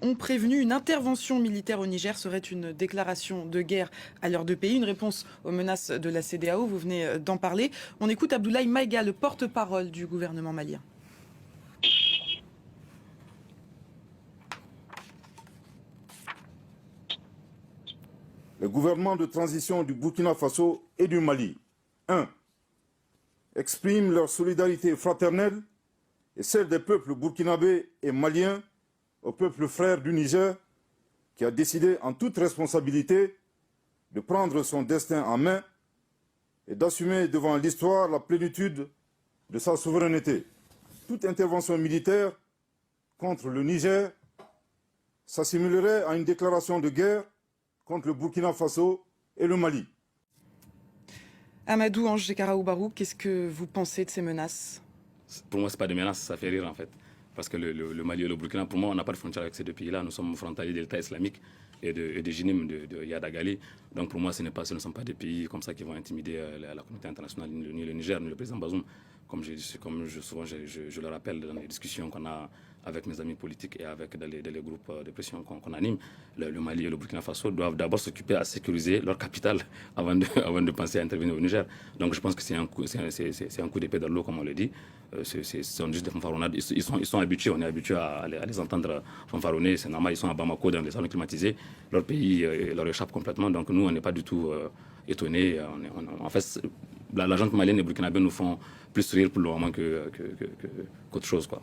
ont prévenu une intervention militaire au Niger serait une déclaration de guerre à leurs deux pays, une réponse aux menaces de la CEDEAO. Vous venez d'en parler. On écoute Abdoulaye Maïga, le porte-parole du gouvernement malien. Le gouvernement de transition du Burkina Faso et du Mali, 1. Expriment leur solidarité fraternelle et celle des peuples burkinabés et maliens au peuple frère du Niger qui a décidé en toute responsabilité de prendre son destin en main et d'assumer devant l'histoire la plénitude de sa souveraineté. Toute intervention militaire contre le Niger s'assimilerait à une déclaration de guerre contre le Burkina Faso et le Mali. Amadou Ange Karaoubarou, qu'est-ce que vous pensez de ces menaces? Pour moi, ce n'est pas des menaces, ça fait rire en fait. Parce que le Mali et le Burkina, pour moi, on n'a pas de frontière avec ces deux pays-là. Nous sommes frontaliers de l'État islamique et de Jinim, de Yadagali. Donc pour moi, ce ne sont pas des pays comme ça qui vont intimider la communauté internationale, ni le Niger, ni le président Bazoum. Souvent je le rappelle dans les discussions qu'on a avec mes amis politiques et avec dans les groupes de pression qu'on anime, le Mali et le Burkina Faso doivent d'abord s'occuper à sécuriser leur capitale avant de penser à intervenir au Niger. Donc je pense que c'est un coup d'épée dans l'eau, comme on le dit. C'est juste des fanfaronnades. Ils sont habitués, on est habitué à les entendre fanfaronner. C'est normal, ils sont à Bamako dans les salons climatisés. Leur pays leur échappe complètement. Donc nous, on n'est pas du tout étonnés. En fait, la junte malienne et burkinabé nous font plus rire pour le moment qu'autre chose, quoi.